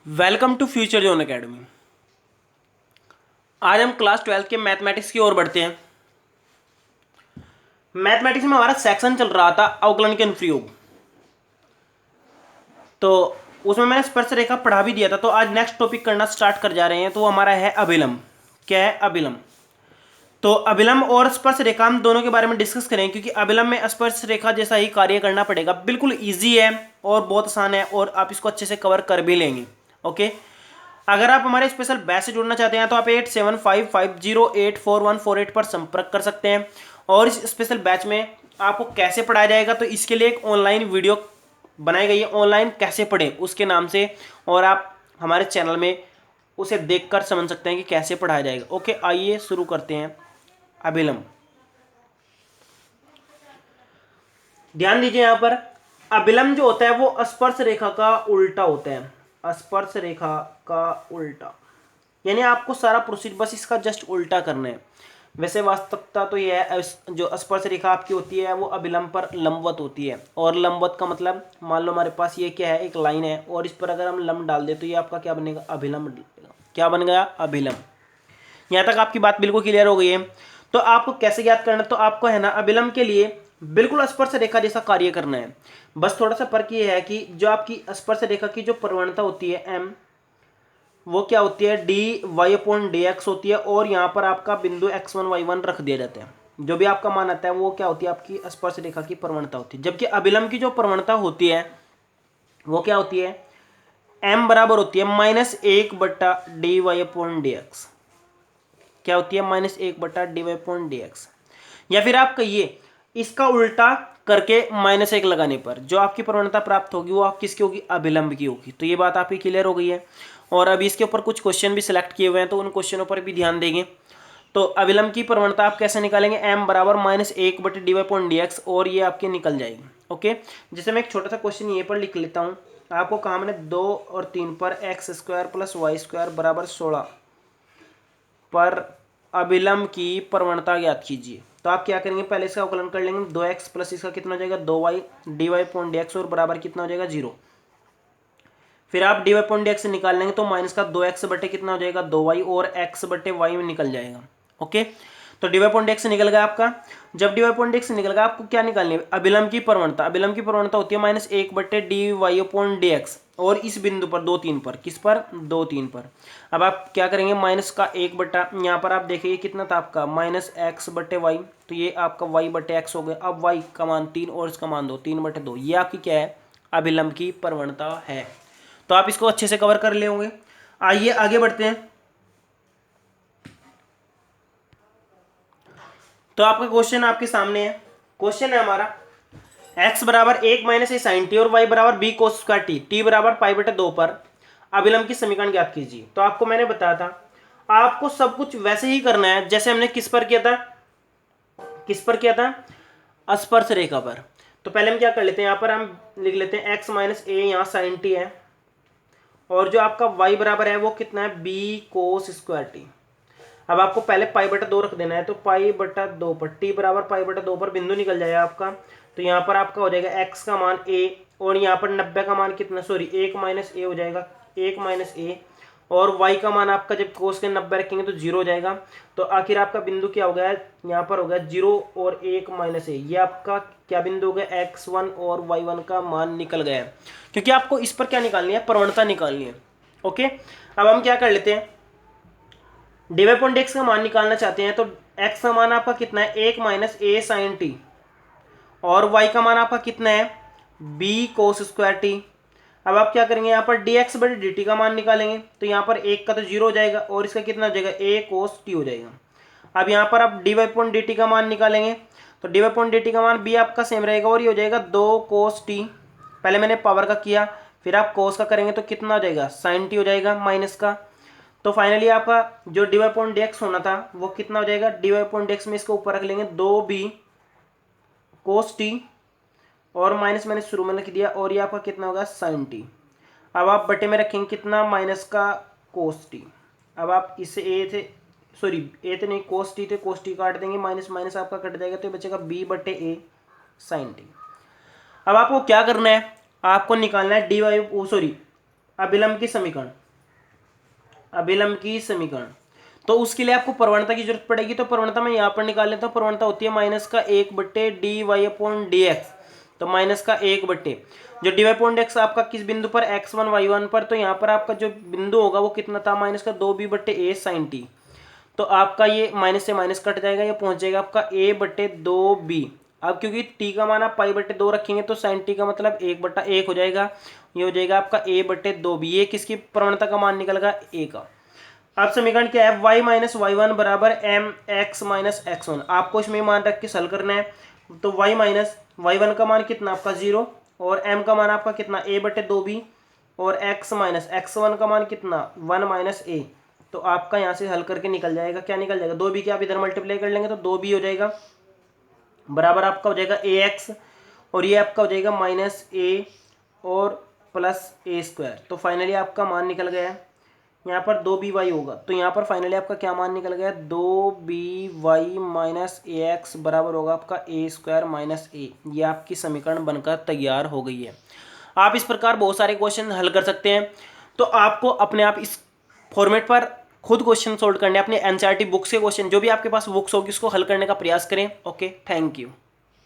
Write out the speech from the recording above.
Welcome to future zone academy. आज हम class 12 के मैथमेटिक्स की ओर बढ़ते हैं। मैथमेटिक्स में हमारा सेक्शन चल रहा था अवकलन के अनुप्रयोग, तो उसमें मैंने स्पर्श रेखा पढ़ा भी दिया था। तो आज नेक्स्ट टॉपिक करना स्टार्ट कर जा रहे हैं। तो वो हमारा है अभिलंब। क्या है? अभिलंब। तो अभिलंब और स्पर्श रेखा हम दोनों के बारे में डिस्कस करें, क्योंकि अभिलंब में स्पर्श रेखा जैसा ही कार्य करना पड़ेगा। बिल्कुल ईजी है और बहुत आसान है, और आप इसको अच्छे से कवर कर भी लेंगे। ओके, अगर आप हमारे स्पेशल बैच से जुड़ना चाहते हैं तो आप 8755084148 पर संपर्क कर सकते हैं। और इस स्पेशल बैच में आपको कैसे पढ़ाया जाएगा, तो इसके लिए एक ऑनलाइन वीडियो बनाई गई है, ऑनलाइन कैसे पढ़ें उसके नाम से, और आप हमारे चैनल में उसे देखकर समझ सकते हैं कि कैसे पढ़ाया जाएगा। ओके, आइए शुरू करते हैं। अभिलंब, ध्यान दीजिए यहाँ पर। अभिलंब जो होता है वो स्पर्श रेखा का उल्टा होता है। स्पर्श रेखा का उल्टा, यानी आपको सारा प्रोसीड बस इसका जस्ट उल्टा करना है। वैसे वास्तविकता तो यह है, जो स्पर्श रेखा आपकी होती है वो अभिलंब पर लंबवत होती है। और लंबवत का मतलब, मान लो हमारे पास ये क्या है, एक लाइन है, और इस पर अगर हम लंब डाल दें तो ये आपका क्या बनेगा? अभिलंब। क्या बन गया? अभिलंब। यहाँ तक आपकी बात बिल्कुल क्लियर हो गई है। तो आपको कैसे याद करना, तो आपको है ना अभिलंब के लिए बिल्कुल स्पर्श रेखा जैसा कार्य करना है। बस थोड़ा सा फर्क ये है कि जो आपकी स्पर्श रेखा की जो प्रवणता होती है एम, वो क्या होती है? D Y upon D X होती है। और यहाँ पर आपका बिंदु x1 y1 रख दिया जाता है। जो भी आपका मान आता है वो क्या होती है? आपकी स्पर्श रेखा की प्रवणता होती है। जबकि अभिलंब की जो प्रवणता होती है वो क्या होती है? m बराबर होती है -1/dy/dx। क्या होती है? -1/dy/dx। या फिर आप कहिए इसका उल्टा करके -1 लगाने पर जो आपकी प्रवणता प्राप्त होगी वो आप किसकी होगी? अभिलंब की होगी। तो ये बात आपकी क्लियर हो गई है। और अभी इसके ऊपर कुछ क्वेश्चन भी सिलेक्ट किए हुए हैं, तो उन क्वेश्चनों पर भी ध्यान देंगे। तो अभिलंब की प्रवणता आप कैसे निकालेंगे? m बराबर -1/dy/dx, और ये आपकी निकल जाएगी। ओके, जैसे मैं एक छोटा सा क्वेश्चन ये पर लिख लेता हूँ। आपको कहा मैंने 2 और 3 पर x² + y² बराबर 16 पर अभिलंब की प्रवणता ज्ञात कीजिए। तो आप क्या करेंगे? पहले इसका अवकलन कर लेंगे। 2x प्लस इसका कितना हो जाएगा? 2y dy/dx, और बराबर कितना हो जाएगा? 0। फिर आप dy/dx से निकाल लेंगे तो माइनस का 2x बटे कितना हो जाएगा? 2y, और x बटे y में निकल जाएगा। ओके, तो dy/dx निकल गया आपका। जब dy/dx निकल गया, आपको क्या निकालनी है? अभिलंब की प्रवणता। अभिलंब की प्रवणता होती है -1/dy/dx, और इस बिंदु पर 2 3 पर, किस पर? 2 3 पर। अब आप क्या करेंगे? माइनस का 1 बटा, यहाँ पर आप देखिए कितना था आपका? -x/y, तो ये आपका y/x हो गया। अब y का मान 3 और इसका मान 2, 3/2। ये आपकी क्या है? अभिलंब की प्रवणता है। तो आप इसको अच्छे से कवर कर ले होंगे। आइए आगे बढ़ते हैं। तो आपका क्वेश्चन आपके सामने है। क्वेश्चन है हमारा x बराबर 1 - a sin t और y बराबर b cos square t, t बराबर π/2 पर अभिलंब की समीकरण ज्ञात कीजिए। तो आपको मैंने बताया था, आपको सब कुछ वैसे ही करना है जैसे हमने किस पर किया था? किस पर किया था? स्पर्श रेखा पर। तो पहले हम क्या कर लेते हैं? यहाँ पर हम लिख लेते हैं x - a, यहाँ sin t है, और जो आपका y बराबर है वो कितना है? b cos square t। अब आपको पहले π/2 रख देना है, तो π/2 पर t बराबर π/2 पर बिंदु निकल जाएगा आपका। तो यहाँ पर आपका हो जाएगा x का मान a, और यहाँ पर 90 का मान कितना? सॉरी 1 - a हो जाएगा, 1 - a, और y का मान आपका जब कोस के 90 रखेंगे तो 0 हो जाएगा। तो आखिर आपका बिंदु क्या हो गया? यहाँ पर हो गया 0 और 1 - a। ये आपका क्या बिंदु हो गया? x1 और y1 का मान निकल गया है, क्योंकि आपको इस पर क्या निकालनी है? प्रवणता निकालनी है। ओके, अब हम क्या कर लेते हैं? dy/dx का मान निकालना चाहते हैं, तो x का मान आपका कितना है? 1 - a sin t, और y का मान आपका कितना है? b cos square t। अब आप क्या करेंगे? यहाँ पर dx/dt का मान निकालेंगे, तो यहाँ पर 1 का तो 0 हो जाएगा, और इसका कितना हो जाएगा? a cos t हो जाएगा। अब यहाँ पर आप dy/dt का मान निकालेंगे, तो dy/dt का मान b आपका सेम रहेगा, और ये हो जाएगा 2 cos t। पहले मैंने पावर का किया, फिर आप cos का करेंगे तो कितना हो जाएगा? sin t हो जाएगा माइनस का। तो फाइनली आपका जो dy/dx होना था वो कितना हो जाएगा? dy/dx में इसको ऊपर रख लेंगे 2b cos t, और माइनस मैंने शुरू में लिख दिया, और ये आपका कितना होगा? sin t। अब आप बटे में रखेंगे कितना? माइनस का cos t। अब आप इसे ए थे, सॉरी ए थे नहीं, cos t थे, cos t काट देंगे, माइनस माइनस आपका कट जाएगा, तो ये बचेगा b/a sin t। अब आपको क्या करना है? आपको निकालना है dy, सॉरी अभिलंब की समीकरण, अभिलंब की समीकरण, तो उसके लिए आपको प्रवणता की जरूरत पड़ेगी। तो प्रवणता मैं यहाँ पर निकाल लेता हूँ। प्रवणता होती है माइनस का 1/dy/dx, तो माइनस का 1 जो dy/dx आपका किस बिंदु पर, x1 y1 पर, तो यहाँ पर आपका जो बिंदु होगा वो कितना था, माइनस का 2b/a sin t। तो आपका ये माइनस से माइनस कट जाएगा, ये पहुंच जाएगा आपका a/2b। अब क्योंकि t का मान आप पाई/2 रखेंगे तो sin t का मतलब 1/1 हो जाएगा, ये हो जाएगा आपका a/2b। ये किसकी प्रवणता का मान निकल गया, a का। अब समीकरण क्या है, y माइनस वाई वन बराबर M X minus X one. आपको इसमें मान रख के हल करना है। तो y माइनस वाई वन का मान कितना आपका 0, और m का मान आपका कितना a/2b, और x माइनस एक्स वन का मान कितना 1 माइनस a। तो आपका यहाँ से हल करके निकल जाएगा, क्या निकल जाएगा, 2b के आप इधर मल्टीप्लाई कर लेंगे तो 2b हो जाएगा, बराबर आपका हो जाएगा ax, और ये आपका हो जाएगा माइनस a और प्लस a²। तो फाइनली आपका मान निकल गया है, यहाँ पर 2by होगा। तो यहाँ पर फाइनली आपका क्या मान निकल गया, 2by माइनस ax बराबर होगा आपका a² माइनस a। ये आपकी समीकरण बनकर तैयार हो गई है। आप इस प्रकार बहुत सारे क्वेश्चन हल कर सकते हैं। तो आपको अपने आप इस फॉर्मेट पर खुद क्वेश्चन सोल्व करने, अपने एनसीईआरटी बुक्स के क्वेश्चन, जो भी आपके पास बुक्स होगी उसको हल करने का प्रयास करें। Okay, thank you.